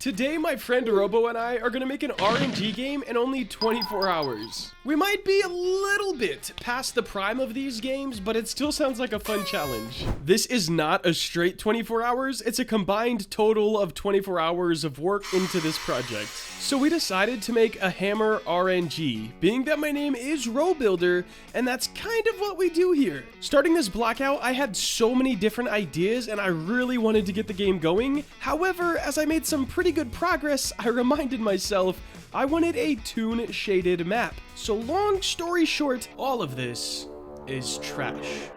Today, my friend Robo and I are gonna make an RNG game in only 24 hours. We might be a little bit past the prime of these games, but it still sounds like a fun challenge. This is not a straight 24 hours, it's a combined total of 24 hours of work into this project. So we decided to make a hammer RNG, being that my name is RoBuilder, and that's kind of what we do here. Starting this block out, I had so many different ideas and I really wanted to get the game going. However, as I made some pretty good progress, I reminded myself I wanted a toon shaded map. So long story short, all of this is trash.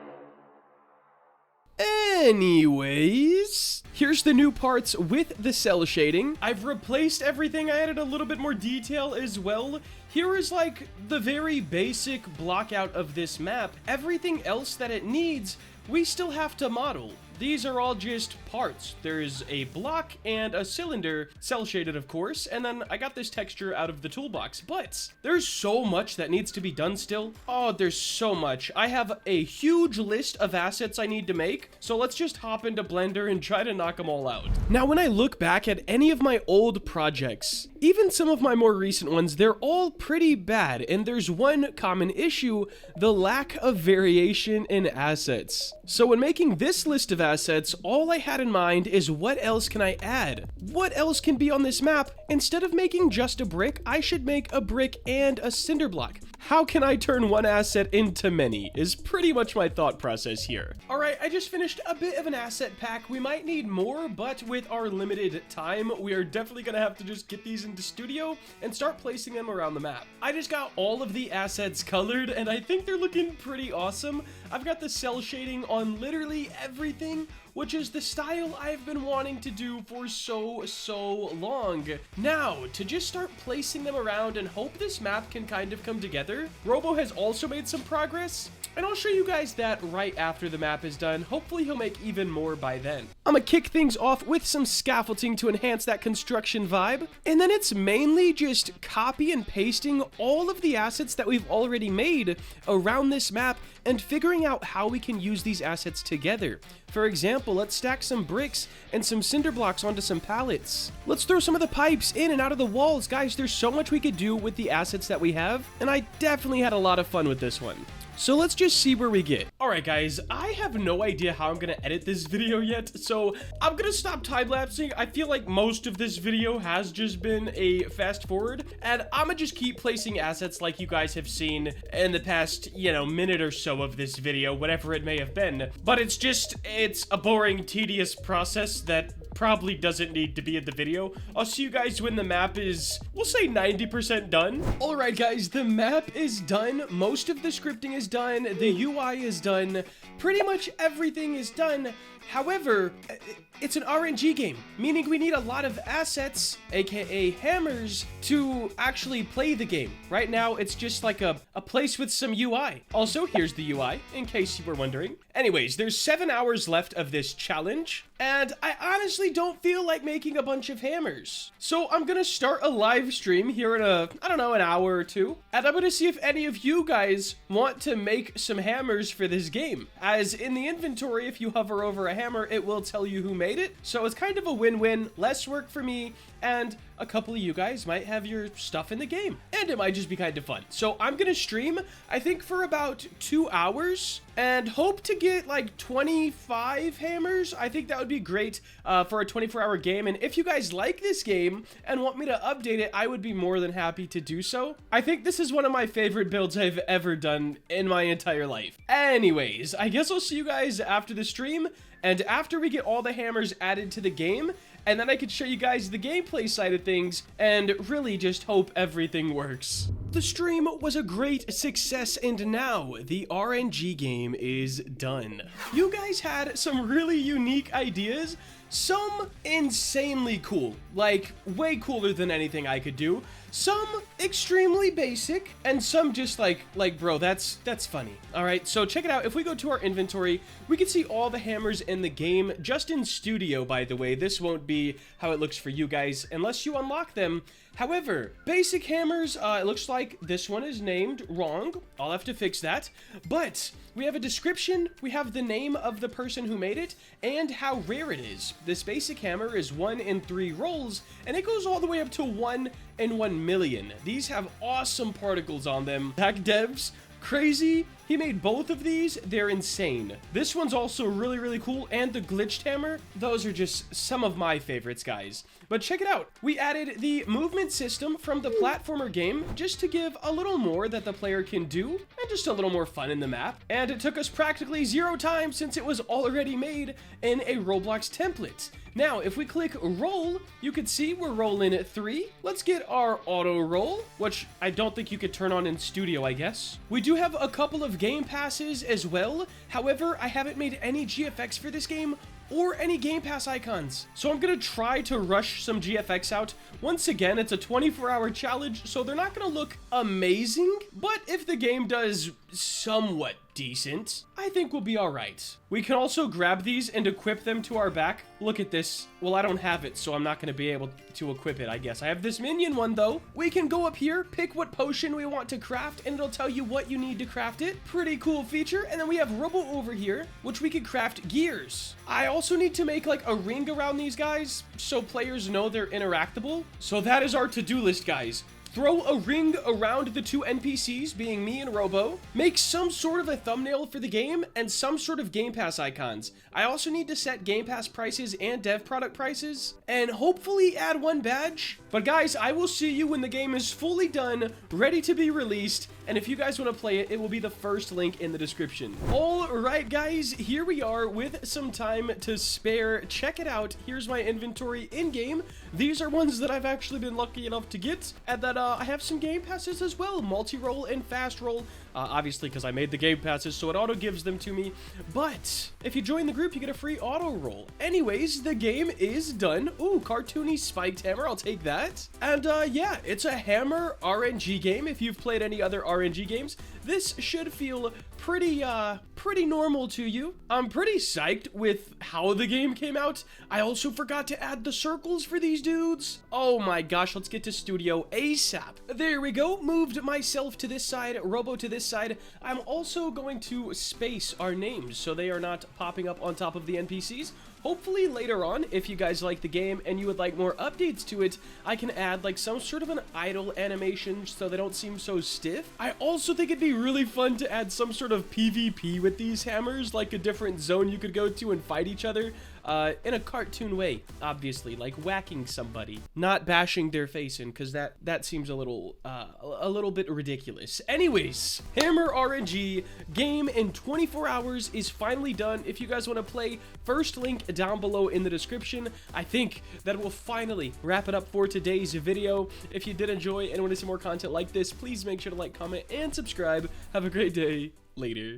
Anyways, here's the new parts with the cell shading. I've replaced everything. I added a little bit more detail as well. Here is like the very basic block out of this map. Everything else that it needs, we still have to model. These are all just parts. There's a block and a cylinder, cell shaded of course, and then I got this texture out of the toolbox, but there's so much that needs to be done still. Oh, there's so much. I have a huge list of assets I need to make, so let's just hop into Blender and try to knock them all out. Now, when I look back at any of my old projects, even some of my more recent ones, they're all pretty bad, and there's one common issue: the lack of variation in assets. So when making this list of assets, all I had in mind is what else can I add? What else can be on this map? Instead of making just a brick, I should make a brick and a cinder block. How can I turn one asset into many is pretty much my thought process here. All right, I just finished a bit of an asset pack. We might need more, but with our limited time, we are definitely gonna have to just get these into Studio and start placing them around the map. I just got all of the assets colored and I think they're looking pretty awesome. I've got the cell shading on literally everything, which is the style I've been wanting to do for so long. Now, to just start placing them around and hope this map can kind of come together, Robo has also made some progress, and I'll show you guys that right after the map is done. Hopefully he'll make even more by then. I'm gonna kick things off with some scaffolding to enhance that construction vibe, and then it's mainly just copy and pasting all of the assets that we've already made around this map and figuring out how we can use these assets together. For example, let's stack some bricks and some cinder blocks onto some pallets. Let's throw some of the pipes in and out of the walls. Guys, there's so much we could do with the assets that we have, and I definitely had a lot of fun with this one. So let's just see where we get. Alright guys, I have no idea how I'm gonna edit this video yet, so I'm gonna stop time-lapsing. I feel like most of this video has just been a fast forward, and I'm gonna just keep placing assets like you guys have seen in the past, minute or so of this video, whatever it may have been. But it's a boring, tedious process that probably doesn't need to be in the video. I'll see you guys when the map is, we'll say 90% done. Alright guys, the map is done. Most of the scripting is done. The UI is done. Pretty much everything is done. However, it's an RNG game, meaning we need a lot of assets, aka hammers, to actually play the game. Right now, it's just like a place with some UI. Also, here's the UI, in case you were wondering. Anyways, there's 7 hours left of this challenge, and I honestly don't feel like making a bunch of hammers. So I'm gonna start a live stream here in an hour or two, and I'm gonna see if any of you guys want to make some hammers for this game. As in the inventory, if you hover over a hammer, it will tell you who made it. So it's kind of a win-win, less work for me, and a couple of you guys might have your stuff in the game, and it might just be kind of fun. So I'm gonna stream, I think, for about 2 hours, and hope to get like 25 hammers. I think that would be great for a 24-hour game, and if you guys like this game and want me to update it, I would be more than happy to do so. I think this is one of my favorite builds I've ever done in my entire life. Anyways, I guess I'll see you guys after the stream, and after we get all the hammers added to the game, and then I could show you guys the gameplay side of things and really just hope everything works. The stream was a great success, and now the RNG game is done. You guys had some really unique ideas, some insanely cool, like way cooler than anything I could do, some extremely basic, and some just like bro, that's funny. All right, so check it out. If we go to our inventory, we can see all the hammers in the game, just in Studio, by the way. This won't be how it looks for you guys unless you unlock them. However, basic hammers, it looks like this one is named wrong. I'll have to fix that. But we have a description, we have the name of the person who made it, and how rare it is. This basic hammer is 1 in 3 rolls, and it goes all the way up to 1 in 1 million. These have awesome particles on them. Hack devs, crazy. He made both of these. They're insane. This one's also really, really cool. And the glitched hammer, those are just some of my favorites, guys. But check it out. We added the movement system from the platformer game just to give a little more that the player can do and just a little more fun in the map. And it took us practically 0 time since it was already made in a Roblox template. Now, if we click roll, you can see we're rolling at 3. Let's get our auto roll, which I don't think you could turn on in studio, I guess. We do have a couple of game passes as well. However, I haven't made any GFX for this game or any Game Pass icons. So I'm gonna try to rush some GFX out. Once again, it's a 24-hour challenge, so they're not gonna look amazing, but if the game does somewhat decent, I think we'll be all right. We can also grab these and equip them to our back. Look at this. Well, I don't have it, so I'm not gonna be able to equip it, I guess. I have this minion one, though. We can go up here, pick what potion we want to craft, and it'll tell you what you need to craft it. Pretty cool feature. And then we have Robo over here, which we could craft gears. I also need to make like a ring around these guys so players know they're interactable. So that is our to-do list, guys. Throw a ring around the 2 NPCs, being me and Robo. Make some sort of a thumbnail for the game and some sort of Game Pass icons. I also need to set Game Pass prices and dev product prices, and hopefully add 1 badge. But guys, I will see you when the game is fully done, ready to be released, and if you guys want to play it, it will be the first link in the description. All right, guys, here we are with some time to spare. Check it out. Here's my inventory in-game. These are ones that I've actually been lucky enough to get, and that I have some game passes as well, multi-roll and fast roll, obviously because I made the game passes, so it auto gives them to me. But if you join the group, you get a free auto roll. Anyways, the game is done. Ooh, cartoony spiked hammer, I'll take that. And yeah, it's a hammer RNG game. If you've played any other RNG games, this should feel pretty normal to you. I'm pretty psyched with how the game came out. I also forgot to add the circles for these dudes. Oh my gosh, let's get to studio ASAP. There we go. Moved myself to this side, Robo to this side. I'm also going to space our names so they are not popping up on top of the NPCs. Hopefully later on, if you guys like the game and you would like more updates to it, I can add like some sort of an idle animation so they don't seem so stiff. I also think it'd be really fun to add some sort of PvP with these hammers, like a different zone you could go to and fight each other. In a cartoon way, obviously, like whacking somebody, not bashing their face in, because that seems a little bit ridiculous. Anyways, Hammer RNG game in 24 hours is finally done. If you guys want to play, first link down below in the description. I think that will finally wrap it up for today's video. If you did enjoy and want to see more content like this, please make sure to like, comment, and subscribe. Have a great day. Later.